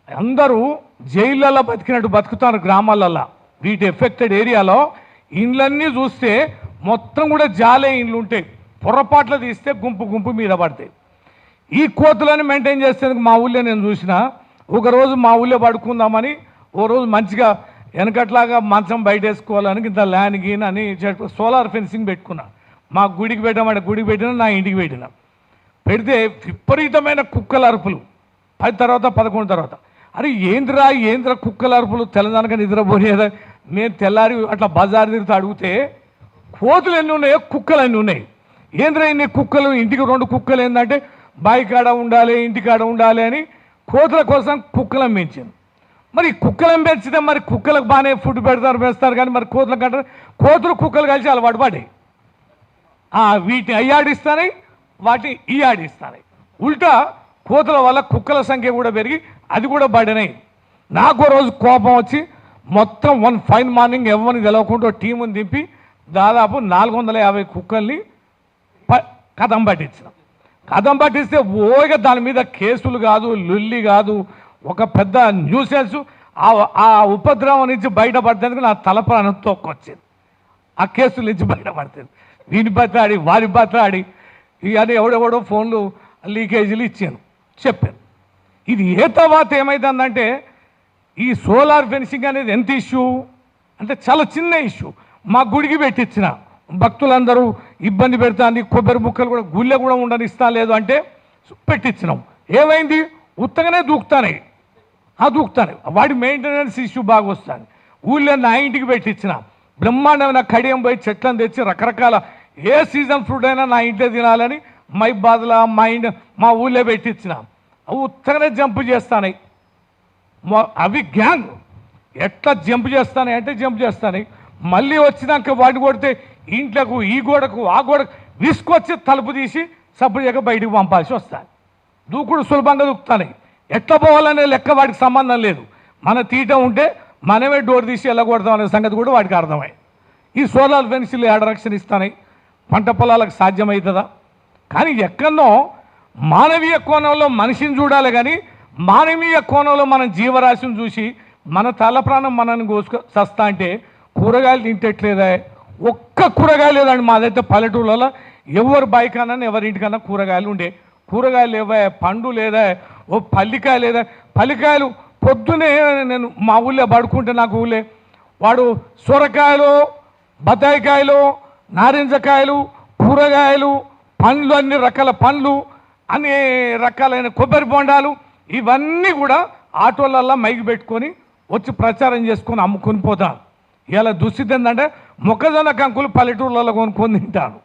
అందరూ జైళ్ళల్లో బతికినట్టు బతుకుతారు గ్రామాలల్లో. వీటి ఎఫెక్టెడ్ ఏరియాలో ఇండ్లన్నీ చూస్తే మొత్తం కూడా జాలే ఇండ్లు ఉంటాయి. పొరపాట్లు తీస్తే గుంపు గుంపు మీద పడతాయి. ఈ కోతులను మెయింటైన్ చేసేందుకు మా ఊళ్ళో నేను చూసిన. ఒకరోజు మా ఊళ్ళో పడుకుందామని ఓ రోజు మంచిగా వెనకట్లాగా మంచం బయట వేసుకోవాలని ఇంత ల్యాండ్ గీన్ అని సోలార్ ఫెన్సింగ్ పెట్టుకున్నా. మా గుడికి పెట్టామంటే గుడికి పెట్టినా, నా ఇంటికి పెట్టినా. పెడితే విపరీతమైన కుక్కల అరుపులు 10 తర్వాత 11 తర్వాత. అరే ఏంద్ర కుక్కల అరుపులు, తెలంగాణగా నిద్రపోయేదా? మేము తెల్లారి అట్లా బజారు తిరుగుతూ అడిగితే కోతులు ఎన్ని ఉన్నాయో కుక్కలు ఎన్ని ఉన్నాయి. ఏంద్రా ఇన్ని కుక్కలు, ఇంటికి 2 కుక్కలు ఏంటంటే బావి కాడ ఉండాలి, ఇంటికాడ ఉండాలి అని కోతుల కోసం కుక్కలను పెంచింది. మరి కుక్కలను పెంచితే మరి కుక్కలకు బాగానే ఫుడ్ పెడతారు వేస్తారు, కానీ మరి కోతులకు అంటారు. కోతులు కుక్కలు కలిసి అలవాటు పడ్డాయి. వీటిని అయ్యాడిస్తాయి, వాటిని ఈ ఆడిస్తాయి. ఉల్టా కోతుల వల్ల కుక్కల సంఖ్య కూడా పెరిగి అది కూడా బడినాయి. నాకు రోజు కోపం వచ్చి మొత్తం వన్ ఫైన్ మార్నింగ్ ఎవరిని తెలవకుండా టీముని దింపి దాదాపు 450 కుక్కల్ని కథం పట్టించిన. కథం పట్టిస్తే ఓగా దాని మీద కేసులు కాదు, లుల్లి కాదు, ఒక పెద్ద న్యూసెన్స్. ఆ ఉపద్రవం నుంచి బయటపడేందుకు నా తలప్రాణం తొక్కొచ్చింది. ఆ కేసుల నుంచి బయటపడుతుంది. వీని బతలాడి వారి బతలాడి ఇవన్నీ ఎవడెవడో ఫోన్లు లీకేజీలు ఇచ్చాను, చెప్పాను. ఇది ఏ తర్వాత ఏమైందంటే ఈ సోలార్ ఫెన్సింగ్ అనేది ఎంత ఇష్యూ అంటే చాలా చిన్న ఇష్యూ. మా గుడికి పెట్టించిన భక్తులందరూ ఇబ్బంది పెడతాను, కొబ్బరి ముక్కలు కూడా గుళ్ళె కూడా ఉండనిస్తా లేదు అంటే పెట్టించినాం. ఏమైంది? ఉత్తగానే దూకుతానే వాడి మెయింటెనెన్స్ ఇష్యూ బాగా వస్తుంది. ఊళ్ళో నా ఇంటికి పెట్టించిన బ్రహ్మాండమైన కడియం పోయి చెట్లను తెచ్చి రకరకాల ఏ సీజన్ ఫ్రూట్ అయినా నా ఇంట్లో తినాలని మైబాద్లా మా ఊళ్ళో పెట్టించిన. అవి ఉత్తగానే జంప్ చేస్తాయి. అవి గ్యాంగ్ ఎట్లా జంప్ చేస్తాయి అంటే జంప్ చేస్తాయి. మళ్ళీ వచ్చినాక వాడిని కొడితే ఇంట్లోకు ఈ గోడకు ఆ గోడకు విసుకొచ్చి తలుపు తీసి సపరేట్గా బయటికి పంపాల్సి వస్తాయి. దూకుడు సులభంగా దూకుతాయి. ఎట్లా పోవాలనే లెక్క వాడికి సంబంధం లేదు. మన తీట ఉంటే మనమే డోర్ తీసి వెళ్ళకూడదాం అనే సంగతి కూడా వాడికి అర్థమై. ఈ సోలార్ ఫెన్సిల్ ఏడ రక్షణ ఇస్తాయి. పంట పొలాలకు సాధ్యమవుతుందా? కానీ ఎక్కడనో మానవీయ కోణంలో మనిషిని చూడాలి, కానీ మానవీయ కోణంలో మనం జీవరాశిని చూసి మన తల ప్రాణం మనల్ని చస్తా అంటే కూరగాయలు తింటట్లేదా? ఒక్క కూరగాయలు లేదండి. మాదైతే పల్లెటూళ్ళలో ఎవరు బాయికన్నా ఎవరింటికన్నా కూరగాయలు ఉండే. కూరగాయలు లేవా? పండు లేదా? ఓ పల్లికాయ లేదా? పల్లికాయలు పొద్దునే నేను మా ఊళ్ళో పడుకుంటే నాకు ఊళ్ళే వాడు సొరకాయలు, బత్తాయికాయలు, నారింజకాయలు, కూరగాయలు, పండ్లు, అన్ని రకాల పండ్లు, అన్ని రకాలైన కొబ్బరి బొండాలు ఇవన్నీ కూడా ఆటోలల్లో మైకి పెట్టుకొని వచ్చి ప్రచారం చేసుకొని అమ్ముకొని పోతాను. ఇలా దుస్థితి ఏంటంటే మొక్కజొన్న కంకులు పల్లెటూళ్ళలో కొనుక్కొని తింటాను.